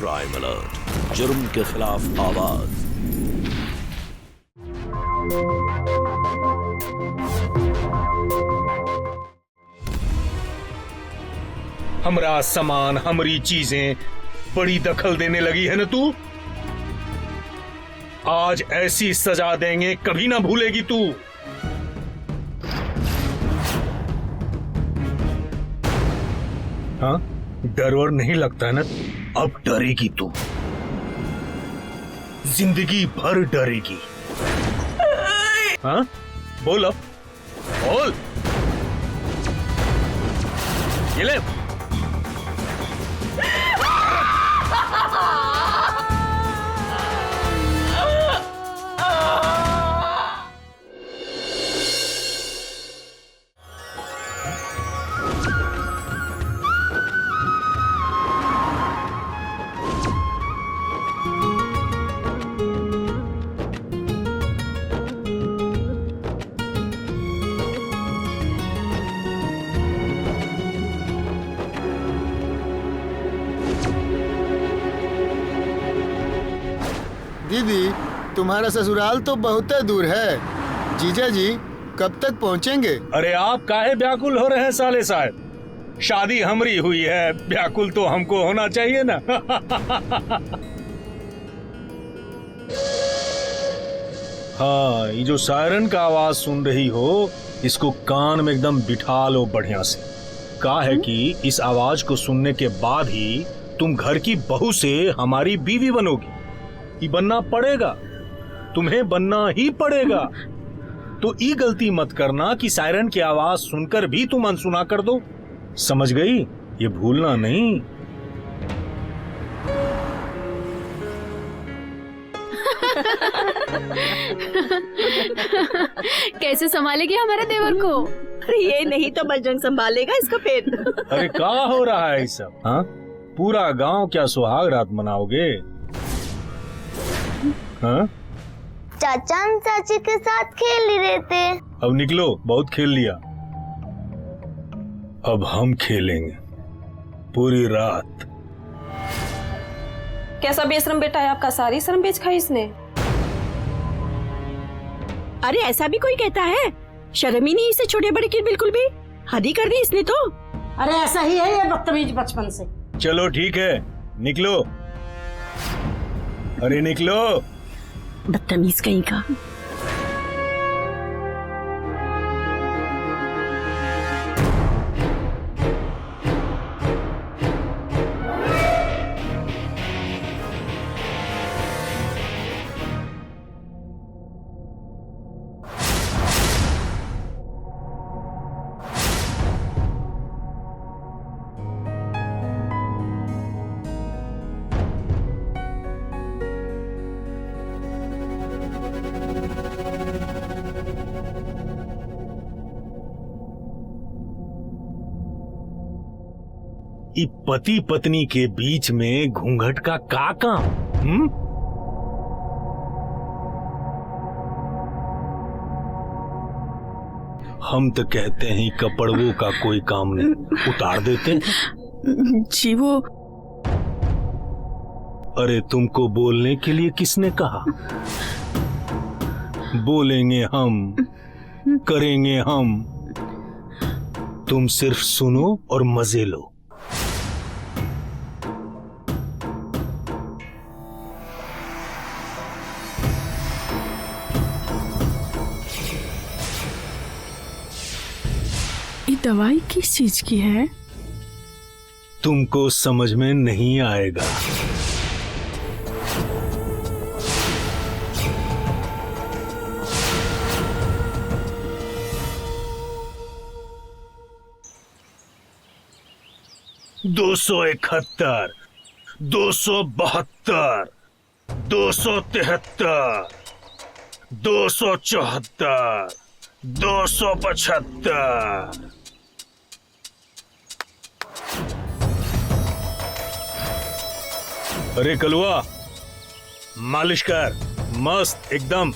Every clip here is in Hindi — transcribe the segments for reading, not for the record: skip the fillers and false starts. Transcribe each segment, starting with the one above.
क्राइम अलर्ट, जुर्म के खिलाफ आवाज। हमरा सामान, हमरी चीजें बड़ी दखल देने लगी है ना तू। आज ऐसी सजा देंगे कभी ना भूलेगी तू। हाँ, डर वर नहीं लगता है ना? अब डरेगी तू, जिंदगी भर डरेगी। हाँ, बोल अब, बोल। ये ले। दीदी, तुम्हारा ससुराल तो बहुत दूर है। जीजा जी कब तक पहुंचेंगे? अरे आप काहे व्याकुल हो रहे हैं साले साहब? शादी हमरी हुई है, व्याकुल तो हमको होना चाहिए ना। हाँ, ये जो सायरन का आवाज सुन रही हो, इसको कान में एकदम बिठा लो बढ़िया से। कहा है कि इस आवाज को सुनने के बाद ही तुम घर की बहू से हमारी बीवी बनोगी। ये बनना पड़ेगा, तुम्हें बनना ही पड़ेगा। तो ये गलती मत करना कि सायरन की आवाज सुनकर भी तुम अनसुना कर दो। समझ गई? ये भूलना नहीं। कैसे संभालेगी हमारे देवर को? ये नहीं तो बजरंग संभालेगा इसको फिर। अरे क्या हो रहा है ये सब? हाँ, पूरा गांव क्या सुहाग रात मनाओगे? हाँ? चाचा हम चाची के साथ खेल ही रहे थे। अब निकलो, बहुत खेल लिया। अब हम खेलेंगे पूरी रात। कैसा बेशरम बेटा है आपका, सारी शर्म बेच खाई इसने। अरे ऐसा भी कोई कहता है? शर्म ही नहीं इसे छोटे बड़े की बिल्कुल भी। हद ही कर दी इसने तो। अरे ऐसा ही है ये बदतमीज बचपन से। चलो ठीक है, निकलो। अरे निकलो। बदतमीज कहीं का। ई पति पत्नी के बीच में घूंघट का काम? हम तो कहते हैं कपड़वों का कोई काम नहीं, उतार देते। जी वो। अरे तुमको बोलने के लिए किसने कहा? बोलेंगे हम, करेंगे हम, तुम सिर्फ सुनो और मजे लो। ये दवाई किस चीज की है? तुमको समझ में नहीं आएगा। दो 271, 272, 273, 274, 275। अरे कलुआ, मालिश कर, मस्त एकदम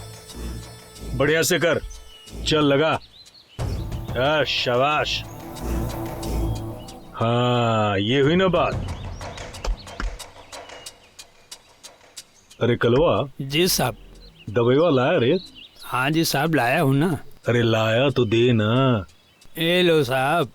बढ़िया से कर। चल लगा। शाबाश। हाँ, ये हुई ना बात। अरे कलवा, जी साहब। दवाईवा लाया रे? हाँ जी साहब, लाया हूँ ना। अरे लाया तो दे ना। ए लो साहब।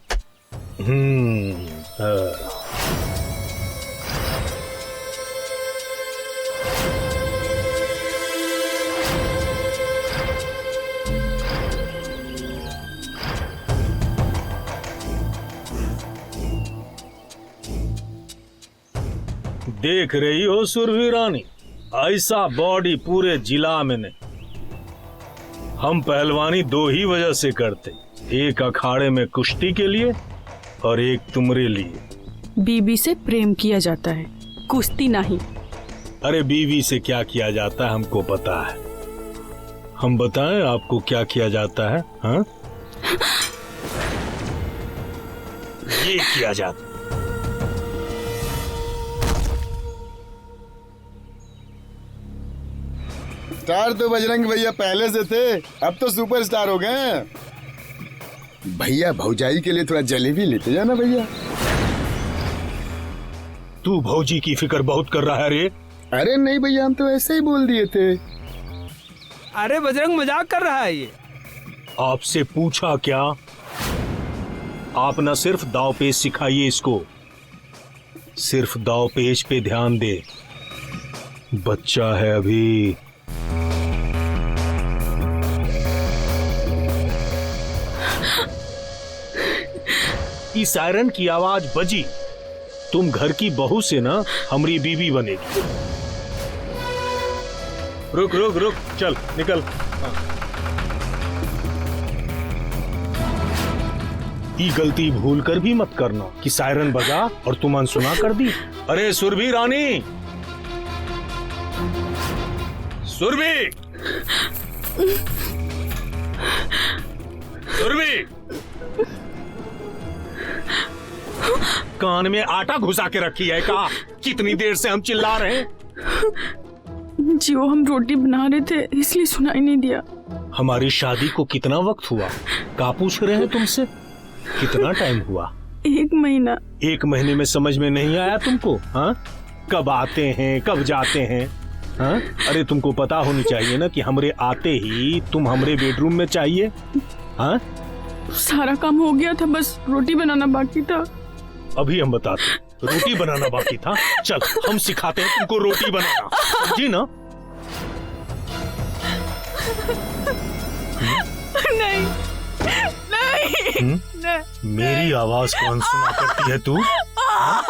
देख रही हो सुरभि रानी, ऐसा बॉडी पूरे जिला में नहीं। हम पहलवानी दो ही वजह से करते, एक अखाड़े में कुश्ती के लिए और एक तुम्हारे लिए। बीबी से प्रेम किया जाता है, कुश्ती नहीं। अरे बीवी से क्या किया जाता है हमको पता है। हम बताएं आपको क्या किया जाता है? हाँ, ये किया जाता है। स्टार तो बजरंग भैया पहले से थे, अब तो सुपरस्टार हो गए हैं। भैया भौजाई के लिए थोड़ा जलेबी लेते जाना भैया। तू भौजी की फिक्र बहुत कर रहा है रे। अरे नहीं भैया, हम तो ऐसे ही बोल दिए थे। अरे बजरंग मजाक कर रहा है ये। आपसे पूछा क्या? आप न सिर्फ दावपेच सिखाइए इसको, सिर्फ दावपेच पे ध्यान दे। बच्चा है अभी। इस सायरन की आवाज बजी, तुम घर की बहू से ना हमारी बीवी बनेगी। रुक रुक रुक, चल निकल। ये गलती भूल कर भी मत करना कि सायरन बजा और तुम अनसुना कर दी। अरे सुरभि रानी, सुरभि, सुरभि, कान में आटा घुसा के रखी है का? कितनी देर से हम चिल्ला रहे हैं। जी वो हम रोटी बना रहे थे इसलिए सुनाई नहीं दिया। हमारी शादी को कितना वक्त हुआ? का पूछ रहे हैं तुमसे? कितना टाइम हुआ? 1 महीना। 1 महीने में समझ में नहीं आया तुमको? हाँ, कब आते हैं कब जाते हैं? हाँ, अरे तुमको पता होनी चाहिए ना कि हमरे आते ही तुम हमरे बेडरूम में चाहिए। हाँ, सारा काम हो गया था, बस रोटी बनाना बाकी था। अभी हम बताते, रोटी बनाना बाकी था। चल हम सिखाते हैं तुमको रोटी बनाना, समझी ना? नहीं नहीं, मेरी आवाज को अनसुना करती है तू? हाँ?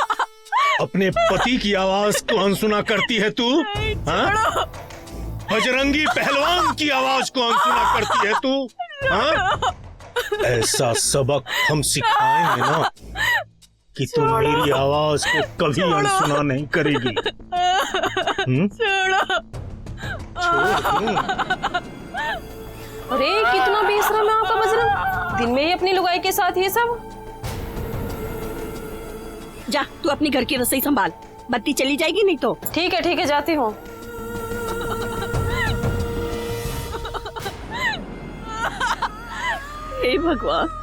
अपने पति की आवाज को अनसुना करती है तू? हाँ? बजरंगी पहलवान की आवाज को अनसुना करती है तू? हाँ? ऐसा सबक हम सिखाएंगे ना कि तुम मेरी आवाज को कभी अनसुना नहीं करेगी। अरे कितना बेशरम है आपका बजरंग, दिन में ही अपनी लुगाई के साथ ये सब। जा तू अपनी घर की रसोई संभाल, बत्ती चली जाएगी नहीं तो। ठीक है जाती हूँ। हे भगवान।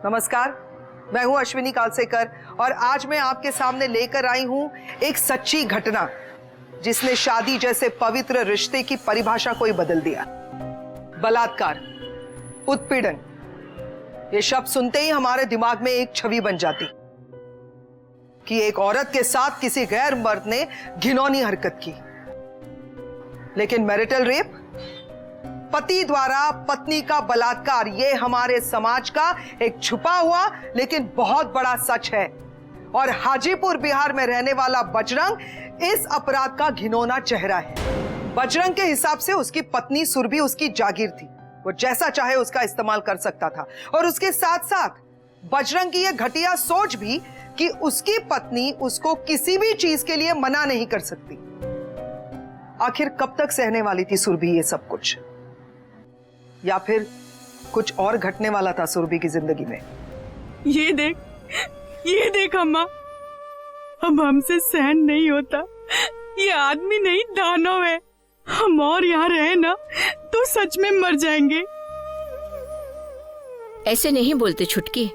नमस्कार, मैं हूं अश्विनी कालसेकर और आज मैं आपके सामने लेकर आई हूं एक सच्ची घटना जिसने शादी जैसे पवित्र रिश्ते की परिभाषा को ही बदल दिया। बलात्कार, उत्पीड़न, ये शब्द सुनते ही हमारे दिमाग में एक छवि बन जाती कि एक औरत के साथ किसी गैर मर्द ने घिनौनी हरकत की। लेकिन मैरिटल रेप, पति द्वारा पत्नी का बलात्कार, ये हमारे समाज का एक छुपा हुआ लेकिन बहुत बड़ा सच है। और हाजीपुर बिहार में रहने वाला बजरंग इस अपराध का घिनौना चेहरा है। बजरंग के हिसाब से उसकी पत्नी सुरभि उसकी जागीर थी, वो जैसा चाहे उसका इस्तेमाल कर सकता था। और उसके साथ साथ बजरंग की यह घटिया सोच भी कि उसकी पत्नी उसको किसी भी चीज के लिए मना नहीं कर सकती। आखिर कब तक सहने वाली थी सुरभि ये सब कुछ? या फिर कुछ और घटने वाला था सुरभि की जिंदगी में? ये देख अम्मा, अब हमसे सहन नहीं होता। ये आदमी नहीं दानव है, हम और यहाँ रहे ना तो सच में मर जाएंगे। ऐसे नहीं बोलते छुटकी,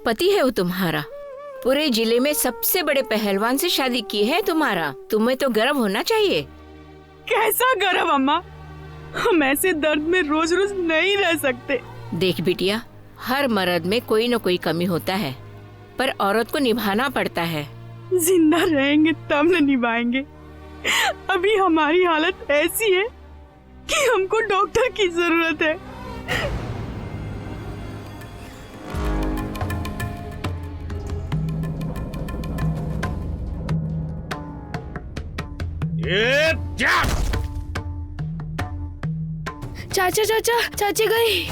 पति है वो तुम्हारा, पूरे जिले में सबसे बड़े पहलवान से शादी की है तुम्हारा, तुम्हें तो गर्व होना चाहिए। कैसा गर्व अम्मा, हम ऐसे दर्द में रोज रोज नहीं रह सकते। देख बिटिया, हर मर्द में कोई न कोई कमी होता है, पर औरत को निभाना पड़ता है। जिंदा रहेंगे तब न निभाएंगे। अभी हमारी हालत ऐसी है कि हमको डॉक्टर की जरूरत है। चाचा चाचा चाची गई।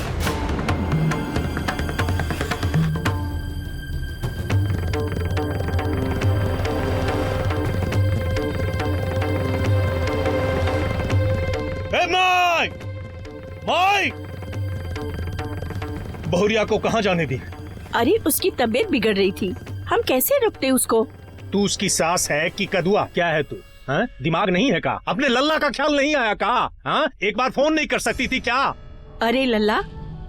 माई, बहुरिया को कहाँ जाने दी? अरे उसकी तबीयत बिगड़ रही थी, हम कैसे रुकते उसको। तू उसकी सास है कि कदुआ? क्या है तू? हाँ? दिमाग नहीं है का? अपने लल्ला का ख्याल नहीं आया का? हाँ? एक बार फोन नहीं कर सकती थी क्या? अरे लल्ला,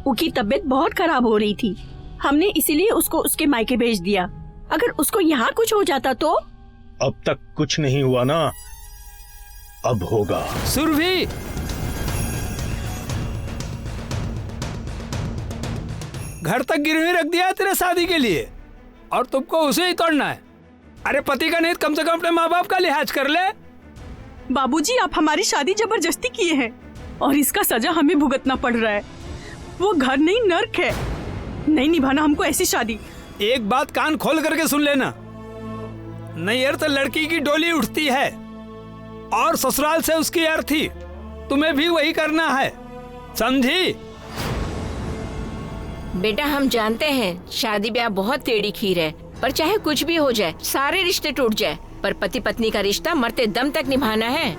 उसकी तबीयत बहुत खराब हो रही थी, हमने इसीलिए उसको उसके मायके भेज दिया। अगर उसको यहाँ कुछ हो जाता तो? अब तक कुछ नहीं हुआ ना, अब होगा। सुरभि, घर तक गिरवी रख दिया है तेरे शादी के लिए और तुमको उसे ही तोड़ना है। अरे पति का नहीं, कम से कम अपने माँ बाप का लिहाज कर ले। बाबूजी, आप हमारी शादी जबरदस्ती किए हैं और इसका सजा हमें भुगतना पड़ रहा है। वो घर नहीं नर्क है, नहीं निभाना हमको ऐसी शादी। एक बात कान खोल करके सुन लेना, नैयर तो लड़की की डोली उठती है और ससुराल से उसकी अर्थी, तुम्हें भी वही करना है, समझी? बेटा हम जानते हैं शादी ब्याह बहुत टेढ़ी खीर है, पर चाहे कुछ भी हो जाए, सारे रिश्ते टूट जाए, पर पति पत्नी का रिश्ता मरते दम तक निभाना है।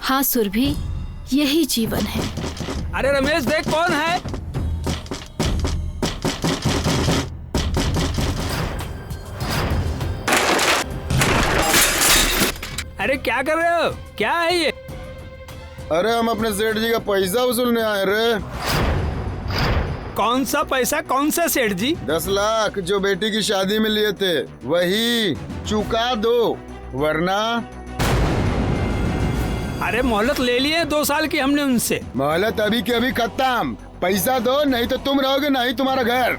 हाँ सुरभि, यही जीवन है। अरे रमेश देख कौन है। अरे क्या कर रहे हो, क्या है ये? अरे हम अपने सेठ जी का पैसा वसूलने आए रे। कौन सा पैसा, कौन सा सेठ जी? 10 लाख जो बेटी की शादी में लिए थे, वही चुका दो वरना। अरे मोहलत ले लिए 2 साल की हमने उनसे। मोहलत अभी के अभी खत्म, पैसा दो नहीं तो तुम रहोगे नहीं तुम्हारा घर।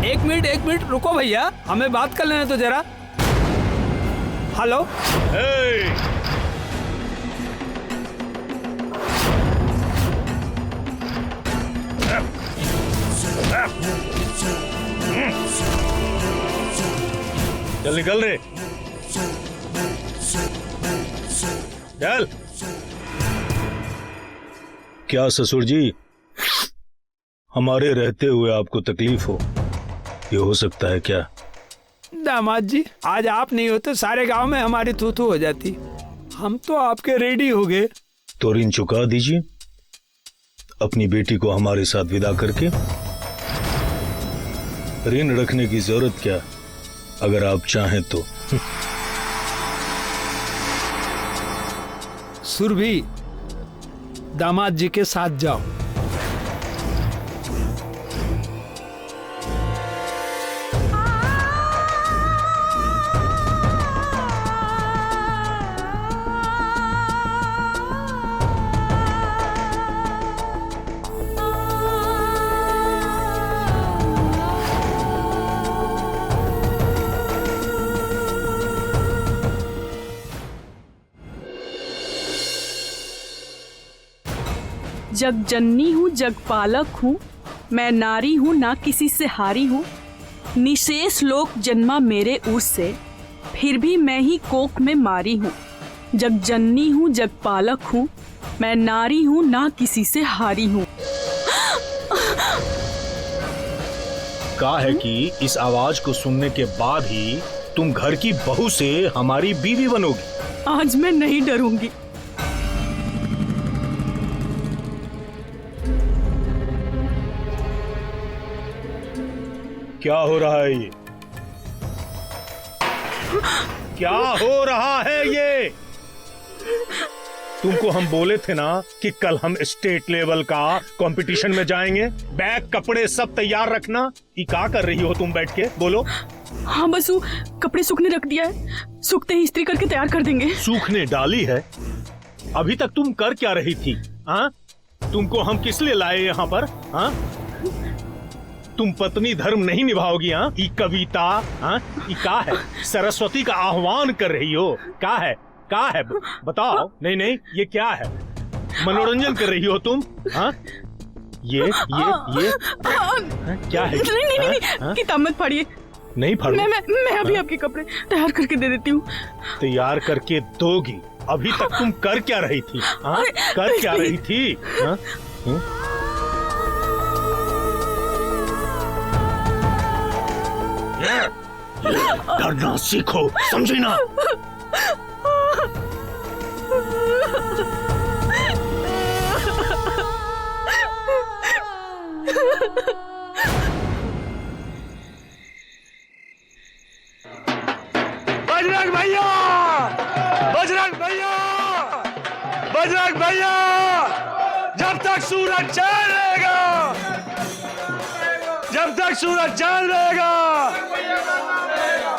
एक मिनट रुको भैया, हमें बात कर लेने तो जरा। हेलो, चल निकल रे, चल। क्या ससुर जी, हमारे रहते हुए आपको तकलीफ हो, ये हो सकता है क्या? दामाद जी, आज आप नहीं होते सारे गांव में हमारी थू-थू हो जाती। हम तो आपके रेडी हो गए। तो ऋण चुका दीजिए, अपनी बेटी को हमारे साथ विदा करके। ऋण रखने की जरूरत क्या, अगर आप चाहें तो। सुरभि, दामाद जी के साथ जाओ। जग जननी हूँ जग पालक हूँ, मैं नारी हूँ ना किसी से हारी हूँ। निशेष लोक जन्मा मेरे उस से, फिर भी मैं ही कोख में मारी हूँ। जग जननी हूँ जग पालक हूँ, मैं नारी हूँ ना किसी से हारी हूँ। कहा है कि इस आवाज को सुनने के बाद ही तुम घर की बहू से हमारी बीवी बनोगी। आज मैं नहीं डरूंगी। क्या हो रहा है ये? क्या हो रहा है ये? तुमको हम बोले थे ना कि कल हम स्टेट लेवल का कंपटीशन में जाएंगे। बैग कपड़े सब तैयार रखना। ये क्या कर रही हो तुम बैठ के, बोलो। हाँ बस वो कपड़े सूखने रख दिया है, सूखते ही इस्त्री करके तैयार कर देंगे। सूखने डाली है? अभी तक तुम कर क्या रही थी? हाँ, तुमको हम किस लिए लाए यहाँ पर? हाँ, तुम पत्नी धर्म नहीं निभाओगी? हाँ, ये कविता, हाँ, ये क्या है? सरस्वती का आह्वान कर रही हो? क्या है? क्या है बताओ। नहीं नहीं, ये क्या है? मनोरंजन कर रही हो तुम? हाँ, ये क्या है? नहीं, किताब मत फाड़िए। नहीं फाड़ू। मैं अभी आपके कपड़े तैयार करके दे देती हूँ। तैयार करके दोगी? अभी तक तुम कर क्या रही थी? हाँ, कर क्या रही थी? हाँ? डरना सीखो, समझी ना? बजरंग भैया, बजरंग भैया, बजरंग भैया, जब तक सूरज चांद रहेगा, जब तक सूरज चांद रहेगा,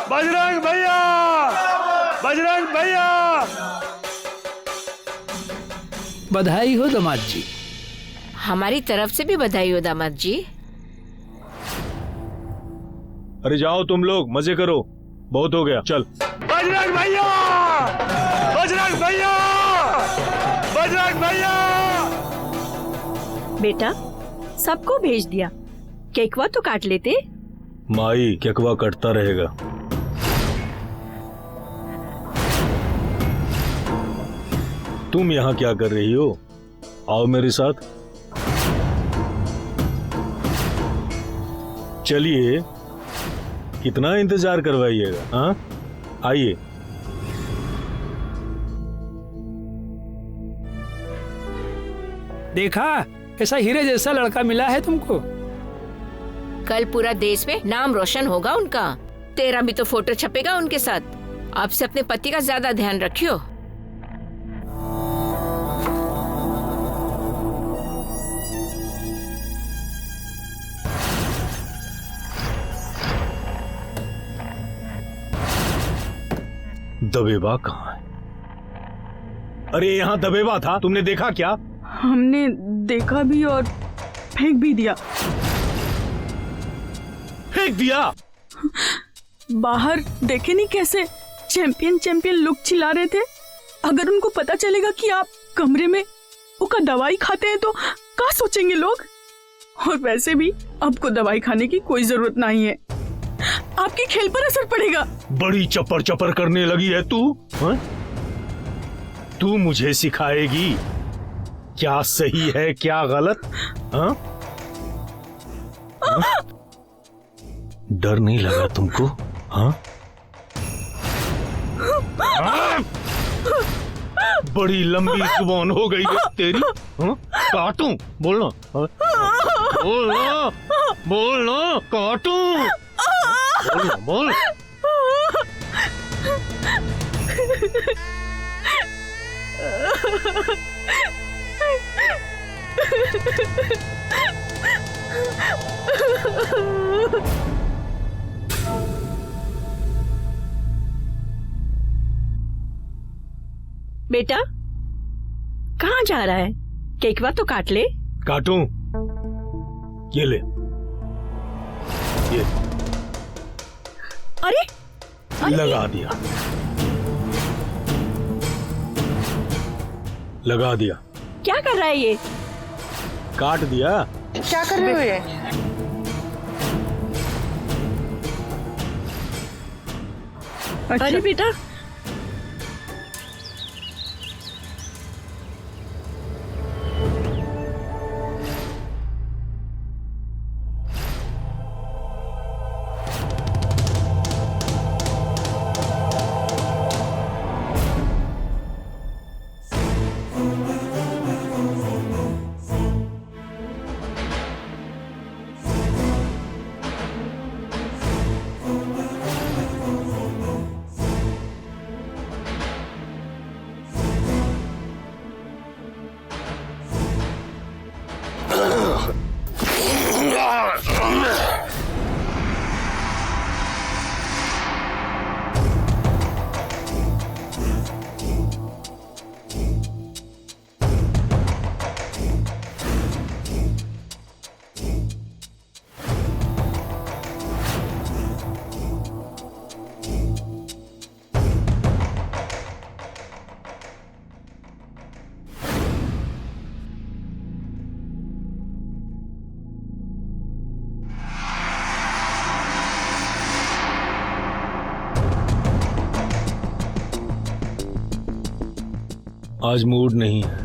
बजरंग भैया, बजरंग भैया। बधाई हो दामाद जी। हमारी तरफ से भी बधाई हो दामाद जी। अरे जाओ तुम लोग, मजे करो, बहुत हो गया, चल। बजरंग भैया, बजरंग भैया, बजरंग भैया। बेटा, सबको भेज दिया, केकवा तो काट लेते। माई, केकवा कटता रहेगा। तुम यहाँ क्या कर रही हो? आओ मेरे साथ। चलिए, कितना इंतजार करवाइएगा? हाँ, आइए। देखा, ऐसा हीरे जैसा लड़का मिला है तुमको। कल पूरा देश में नाम रोशन होगा उनका। तेरा भी तो फोटो छपेगा उनके साथ। अब से अपने पति का ज्यादा ध्यान रखियो। दबेबा कहाँ है? अरे यहाँ दबेबा था, तुमने देखा क्या? हमने देखा भी और फेंक भी दिया। फेंक दिया? बाहर देखे नहीं कैसे चैंपियन चैंपियन लोग चिल्ला रहे थे। अगर उनको पता चलेगा कि आप कमरे में उसका दवाई खाते हैं तो क्या सोचेंगे लोग? और वैसे भी आपको दवाई खाने की कोई जरूरत नहीं है, आपके खेल पर असर पड़ेगा। बड़ी चपर चपर करने लगी है तू। हाँ? तू मुझे सिखाएगी क्या सही है क्या गलत? हाँ? हाँ? डर नहीं लगा तुमको? हाँ? हाँ? बड़ी लंबी जुबान हो गई है तेरी। हाँ? काटूं? बोलना। हाँ? बोलना, बोलना, काटूं? बोल बोल। बेटा, कहाँ जा रहा है? केकवा तो काट ले। काटूं? ये ले, ये अरे लगा दिया, लगा दिया। क्या कर रहा है ये? काट दिया। क्या कर रहे हो ये? अरे बेटा, आज मूड नहीं है।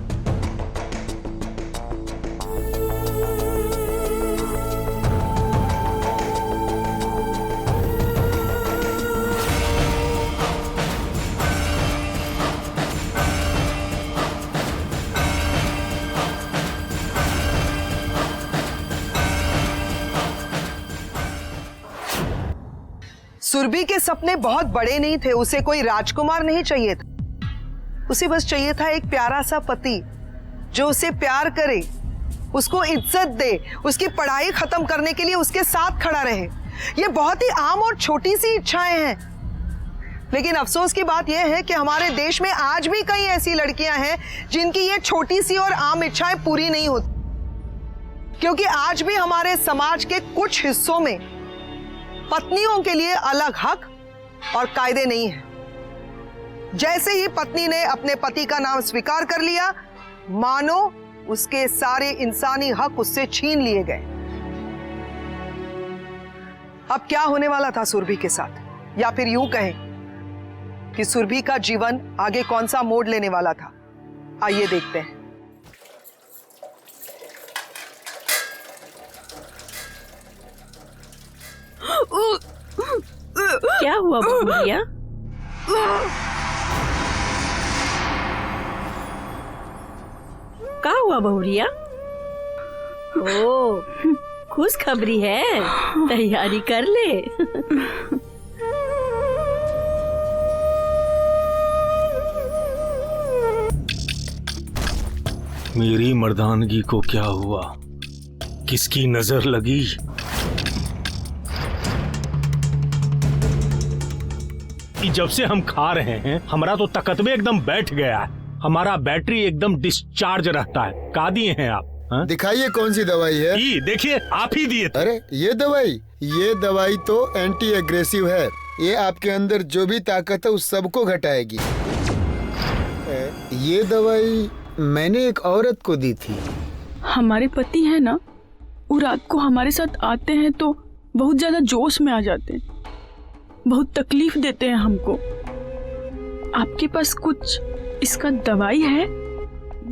सुरभि के सपने बहुत बड़े नहीं थे। उसे कोई राजकुमार नहीं चाहिए था, उसे बस चाहिए था एक प्यारा सा पति जो उसे प्यार करे, उसको इज्जत दे, उसकी पढ़ाई खत्म करने के लिए उसके साथ खड़ा रहे। ये बहुत ही आम और छोटी सी इच्छाएं हैं, लेकिन अफसोस की बात यह है कि हमारे देश में आज भी कई ऐसी लड़कियां हैं जिनकी ये छोटी सी और आम इच्छाएं पूरी नहीं होती, क्योंकि आज भी हमारे समाज के कुछ हिस्सों में पत्नियों के लिए अलग हक और कायदे नहीं हैं। जैसे ही पत्नी ने अपने पति का नाम स्वीकार कर लिया, मानो उसके सारे इंसानी हक उससे छीन लिए गए। अब क्या होने वाला था सुरभि के साथ, या फिर यूं कहें कि सुरभि का जीवन आगे कौन सा मोड़ लेने वाला था, आइए देखते हैं। क्या हुआ बहुरिया? क्या हुआ बहुरिया? ओ, खुश खबरी है, तैयारी कर ले। मेरी मर्दानगी को क्या हुआ? किसकी नजर लगी? जब से हम खा रहे हैं हमारा तो तकतबे एकदम बैठ गया है, हमारा बैटरी एकदम डिस्चार्ज रहता है। का दिए हैं आप? दिखाइए कौन सी दवाई है। देखिए आप ही दिए। अरे ये दवाई तो एंटी एग्रेसिव है। ये आपके अंदर जो भी ताकत है उस सबको घटाएगी। ये दवाई मैंने एक औरत को दी थी। हमारे पति है ना, वो रात को हमारे साथ आते हैं तो बहुत ज्यादा जोश में आ जाते हैं, बहुत तकलीफ देते हैं हमको। आपके पास कुछ इसका दवाई है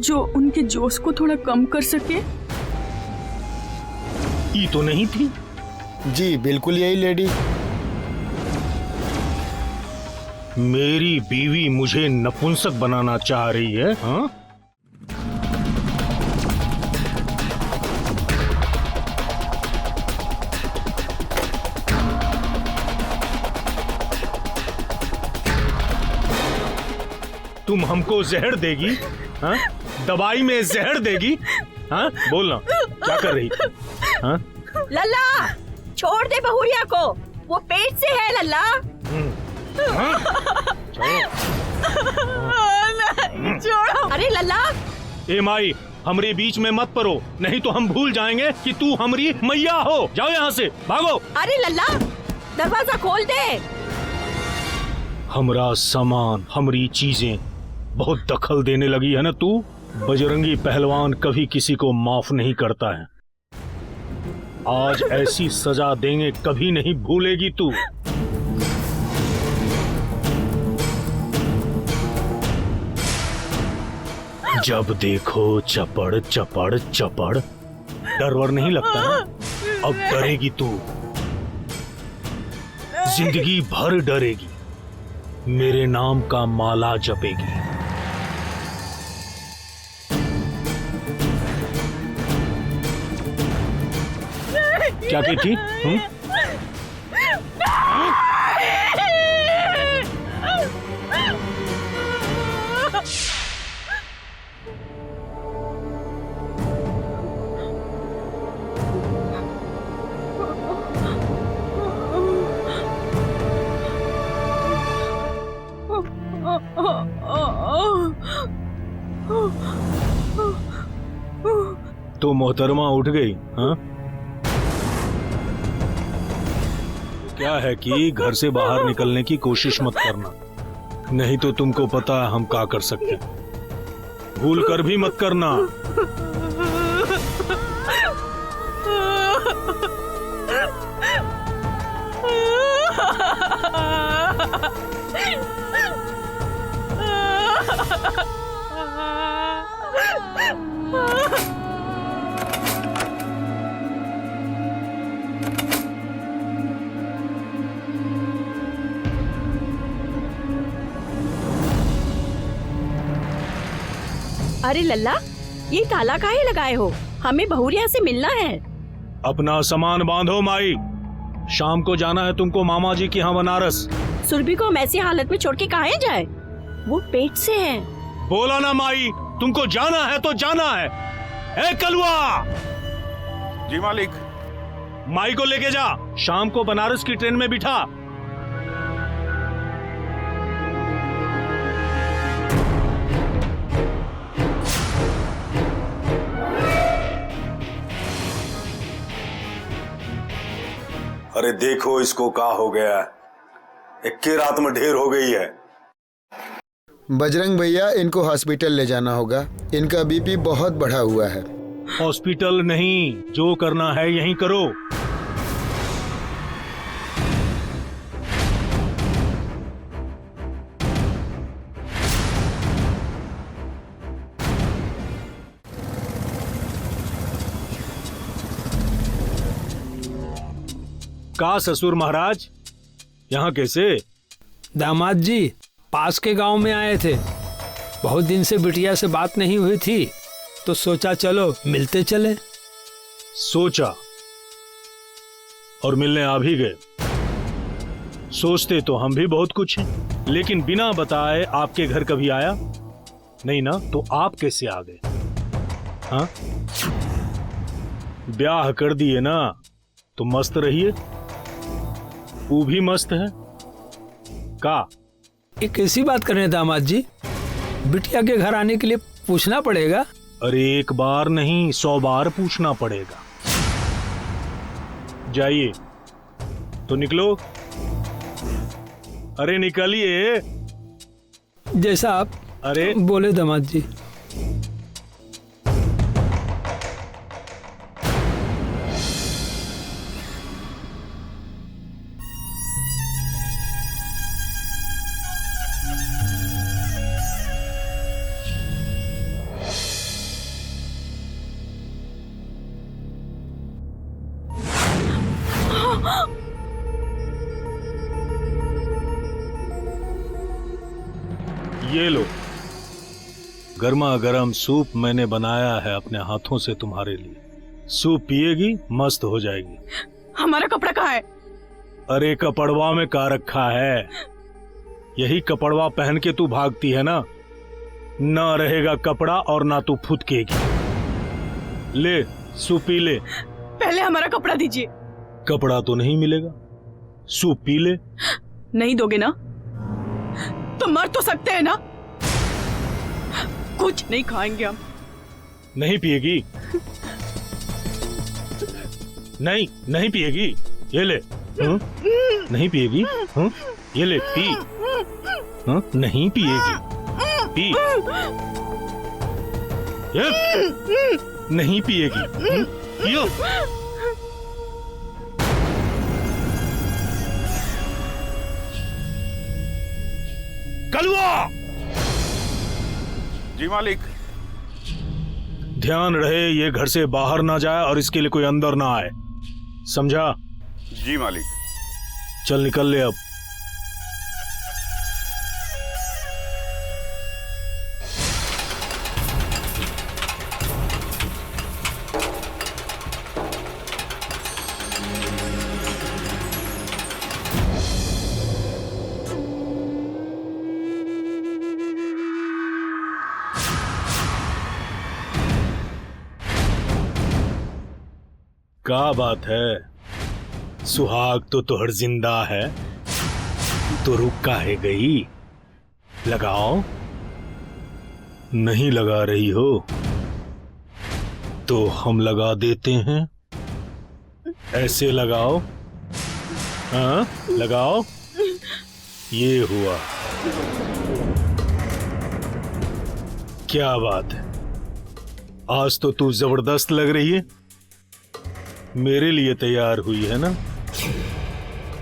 जो उनके जोश को थोड़ा कम कर सके? ये तो नहीं थी। जी बिल्कुल यही लेडी। मेरी बीवी मुझे नपुंसक बनाना चाह रही है। हाँ? तुम हमको जहर देगी? हाँ? दवाई में जहर देगी? हाँ? बोलना क्या कर रही थी? हाँ? लल्ला छोड़ दे बहुरिया को, वो पेट से है लल्ला। हाँ? छोड़ो। अरे लल्ला, ए माई, हमरे बीच में मत परो, नहीं तो हम भूल जाएंगे कि तू हमारी मैया हो। जाओ यहाँ से, भागो। अरे लल्ला दरवाजा खोल दे। हमरा सामान, हमारी चीजें बहुत दखल देने लगी है ना तू। बजरंगी पहलवान कभी किसी को माफ नहीं करता है। आज ऐसी सजा देंगे कभी नहीं भूलेगी तू। जब देखो चपड़ चपड़ चपड़, डर वर नहीं लगता है? अब डरेगी तू, जिंदगी भर डरेगी। मेरे नाम का माला जपेगी। क्या की थी? तो मोहतरमा उठ गई? हाँ? क्या है कि घर से बाहर निकलने की कोशिश मत करना, नहीं तो तुमको पता है हम क्या कर सकते हैं। भूल कर भी मत करना। अरे लल्ला, ये ताला काहे लगाए हो? हमें बहुरिया से मिलना है। अपना सामान बांधो माई, शाम को जाना है तुमको मामा जी के यहाँ बनारस। सुरभि को हम ऐसी हालत में छोड़ के कहाँ जाए? वो पेट से है। बोला ना माई, तुमको जाना है तो जाना है। ए कलुआ! जी मालिक। माई को लेके जा, शाम को बनारस की ट्रेन में बिठा। अरे देखो इसको क्या हो गया, एक के रात में ढेर हो गई है। बजरंग भैया, इनको हॉस्पिटल ले जाना होगा, इनका बीपी बहुत बढ़ा हुआ है। हॉस्पिटल नहीं, जो करना है यहीं करो। का ससुर महाराज, यहाँ कैसे? दामाद जी पास के गांव में आए थे, बहुत दिन से बिटिया से बात नहीं हुई थी तो सोचा चलो मिलते चले। सोचा और मिलने आ भी गए। सोचते तो हम भी बहुत कुछ हैं, लेकिन बिना बताए आपके घर कभी आया नहीं ना, तो आप कैसे आ गए? हाँ, ब्याह कर दिए ना तो मस्त रहिए। वो भी मस्त है का? ये कैसी बात कर रहे हैं दामाद जी? बिटिया के घर आने के लिए पूछना पड़ेगा? अरे एक बार नहीं 100 बार पूछना पड़ेगा। जाइए तो निकलो। अरे निकलिए। जैसा आप अरे बोले दामाद जी। ये लो, गर्मा गर्म सूप मैंने बनाया है अपने हाथों से तुम्हारे लिए। सूप पिएगी, मस्त हो जाएगी। हमारा कपड़ा कहाँ है? अरे कपड़वा में का रखा है? यही कपड़वा पहन के तू भागती है ना, ना रहेगा कपड़ा और ना तू फुदकेगी। ले सूप पी ले। पहले हमारा कपड़ा दीजिए। कपड़ा तो नहीं मिलेगा, सूप पी ले। नहीं दोगे ना तो मर तो सकते हैं ना। कुछ नहीं खाएंगे हम। नहीं पिएगी? नहीं नहीं पिएगी? ये ले। नहीं पिएगी? ये ले पी। नहीं पिएगी? पी। ये नहीं पिएगी? पियो। कलुआ! जी मालिक। ध्यान रहे ये घर से बाहर ना जाए और इसके लिए कोई अंदर ना आए, समझा? जी मालिक। चल निकल ले अब। क्या बात है, सुहाग तो तुहर जिंदा है, तो रुक काहे गई? लगाओ। नहीं लगा रही हो तो हम लगा देते हैं। ऐसे लगाओ। हाँ लगाओ। ये हुआ। क्या बात है, आज तो तू जबरदस्त लग रही है। मेरे लिए तैयार हुई है ना?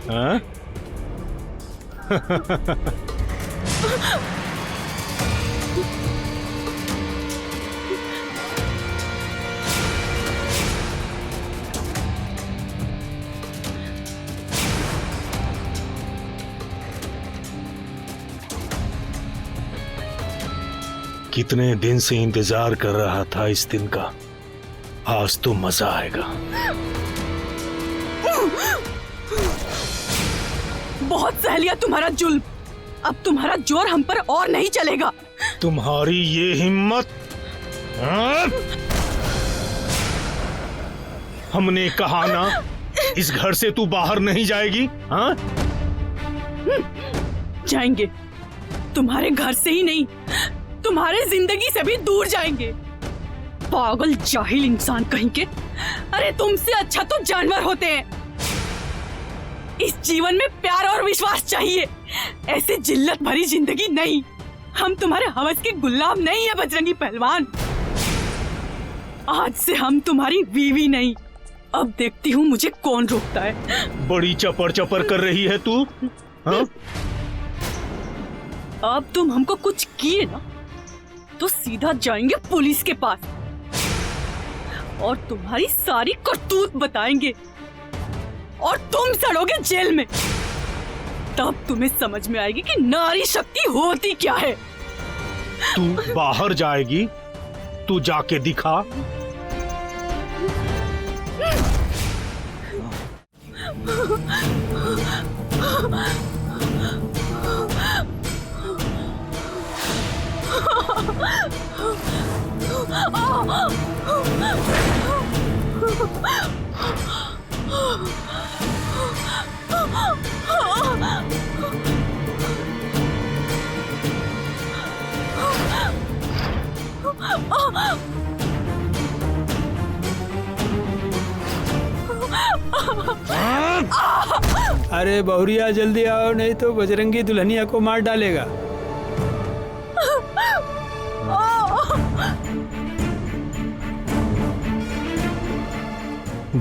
हाँ? कितने दिन से इंतजार कर रहा था इस दिन का। आज तो मजा आएगा। बहुत सह लिया तुम्हारा जुल्म, अब तुम्हारा जोर हम पर और नहीं चलेगा। तुम्हारी ये हिम्मत! हाँ? हमने कहा ना, इस घर से तू बाहर नहीं जाएगी। हाँ? जाएंगे, तुम्हारे घर से ही नहीं, तुम्हारे जिंदगी से भी दूर जाएंगे। पागल जाहिल इंसान कहीं के। अरे तुमसे अच्छा तो जानवर होते हैं। इस जीवन में प्यार और विश्वास चाहिए, ऐसे जिल्लत भरी जिंदगी नहीं। हम तुम्हारे हवस के गुलाम नहीं है बजरंगी पहलवान। आज से हम तुम्हारी बीवी नहीं। अब देखती हूँ मुझे कौन रोकता है। बड़ी चपर चपर कर रही है तू। हाँ? अब तुम हमको कुछ किए ना तो सीधा जाएंगे पुलिस के पास और तुम्हारी सारी करतूत बताएंगे और तुम सड़ोगे जेल में। तब तुम्हें समझ में आएगी कि नारी शक्ति होती क्या है। तू बाहर जाएगी, तू जाके दिखा। अरे बहुरिया जल्दी आओ, नहीं तो बजरंगी दुल्हनिया को मार डालेगा।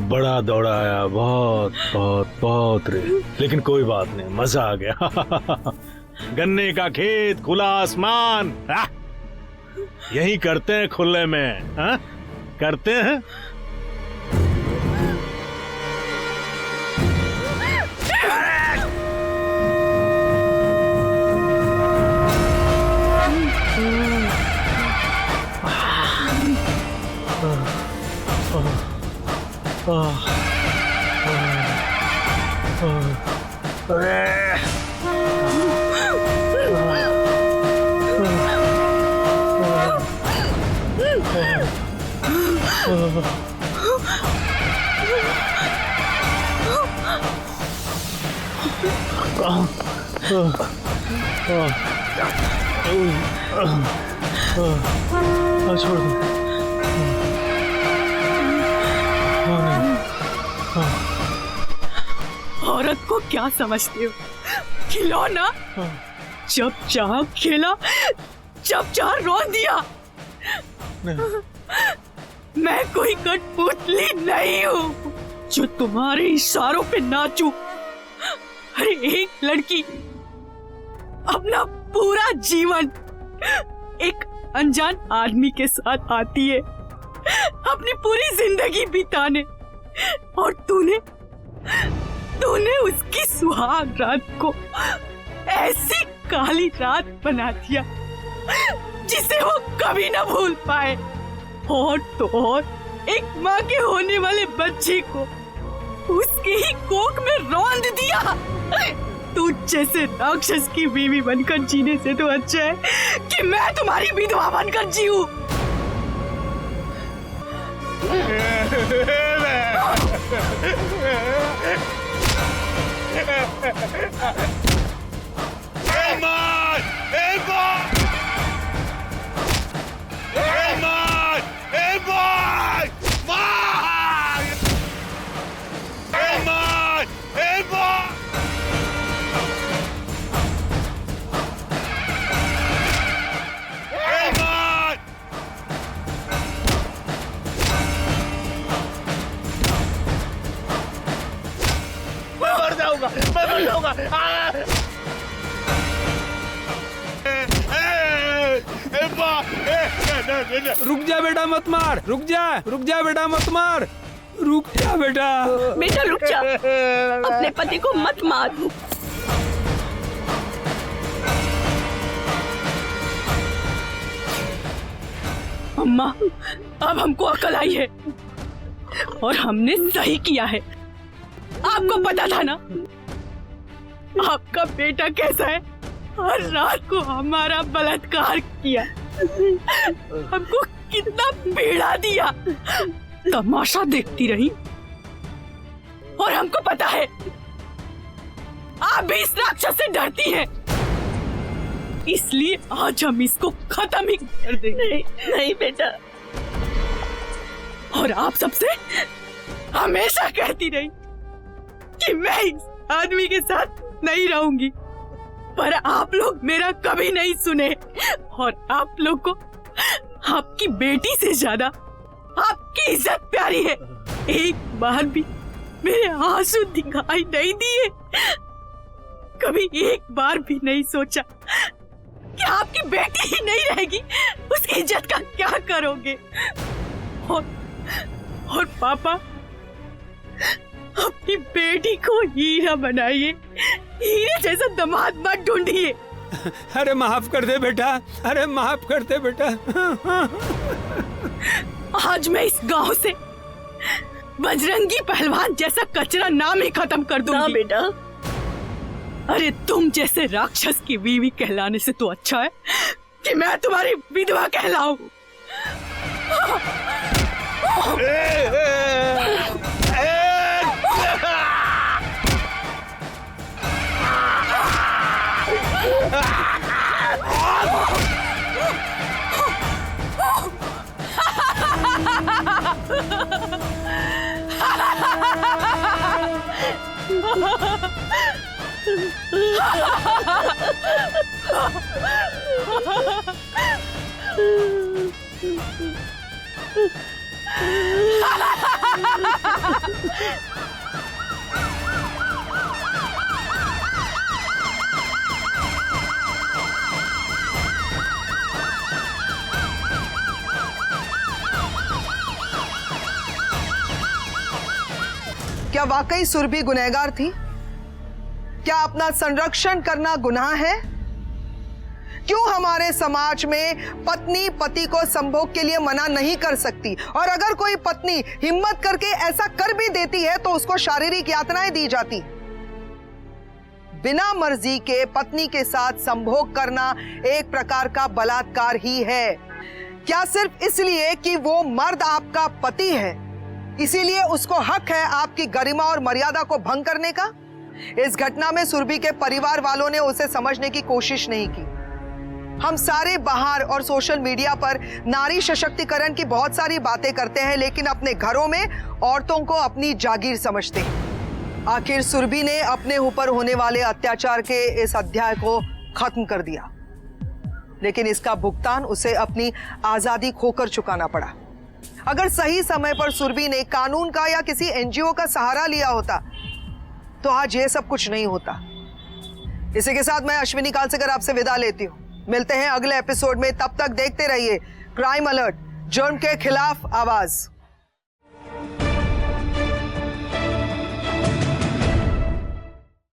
बड़ा दौड़ा आया, बहुत बहुत बहुत रे, लेकिन कोई बात नहीं, मजा आ गया। गन्ने का खेत, खुला आसमान, यही करते हैं खुले में। हाँ? करते हैं। छोड़ दो। औरत को क्या समझते हो? खिलौना? जब चाह खेला, जब चाह रो दिया। मैं कोई कठपुतली नहीं हूँ जो तुम्हारे इशारों पे नाचूं। अरे एक लड़की अपना पूरा जीवन एक अनजान आदमी के साथ आती है अपनी पूरी जिंदगी बिताने, और तूने उसकी सुहाग रात को ऐसी काली रात बना दिया जिसे वो कभी ना भूल पाए। और तो और एक माँ के होने वाले बच्चे को उसके ही कोख में रौंद दिया। तू जैसे राक्षस की बीवी बनकर जीने से तो अच्छा है कि मैं तुम्हारी विधवा बनकर जीऊं। मैं मर जाऊंगा। रुक जा बेटा, मत मार। रुक जा बेटा, मत मार। रुक जा बेटा। बेटा रुक जा, अपने पति को मत मार। अम्मा, अब हमको अकल आई है और हमने सही किया है। आपको पता था ना आपका बेटा कैसा है, और रात को हमारा बलात्कार किया, हमको कितना पीड़ा दिया, तमाशा देखती रही। और हमको पता है आप भी इस राक्षस से डरती हैं, इसलिए आज हम इसको खत्म ही कर देंगे। नहीं बेटा। और आप सबसे हमेशा कहती रही कि मैं इस आदमी के साथ नहीं रहूंगी, पर आप लोग मेरा कभी नहीं सुने, और आप लोग को आपकी बेटी से ज्यादा आपकी इज्जत प्यारी है। एक बार भी मेरे आंसू दिखाई नहीं दिए, कभी एक बार भी नहीं सोचा कि आपकी बेटी ही नहीं रहेगी, उसकी इज्जत का क्या करोगे। और पापा, अपनी बेटी को हीरा बनाइए, हीरे जैसा दामाद मत ढूंढिए। अरे माफ कर दे बेटा, अरे माफ कर दे बेटा। आज मैं इस गांव से बजरंगी पहलवान जैसा कचरा नाम ही खत्म कर दूंगी। ना बेटा। अरे तुम जैसे राक्षस की बीवी कहलाने से तो अच्छा है कि मैं तुम्हारी विधवा कहलाऊं। क्या वाकई सुरभि गुनहगार थी? क्या अपना संरक्षण करना गुनाह है? क्यों हमारे समाज में पत्नी पति को संभोग के लिए मना नहीं कर सकती, और अगर कोई पत्नी हिम्मत करके ऐसा कर भी देती है तो उसको शारीरिक यातनाएं दी जाती? बिना मर्जी के पत्नी के साथ संभोग करना एक प्रकार का बलात्कार ही है। क्या सिर्फ इसलिए कि वो मर्द आपका पति है, इसीलिए उसको हक है आपकी गरिमा और मर्यादा को भंग करने का? इस घटना में सुरभि के परिवार वालों ने उसे समझने की कोशिश नहीं की। हम सारे बाहर और सोशल मीडिया पर नारी सशक्तिकरण की बहुत सारी बातें करते हैं, लेकिन अपने घरों में औरतों को अपनी जागीर समझते हैं। आखिर सुरभि ने अपने ऊपर होने वाले अत्याचार के इस अध्याय को खत्म कर दिया, लेकिन इसका भुगतान उसे अपनी आजादी खोकर चुकाना पड़ा। अगर सही समय पर सुरभि ने कानून का या किसी एनजीओ का सहारा लिया होता तो आज ये सब कुछ नहीं होता। इसी के साथ मैं अश्विनी कालसेकर आपसे विदा लेती हूँ। मिलते हैं अगले एपिसोड में, तब तक देखते रहिए क्राइम अलर्ट, जुर्म के खिलाफ आवाज।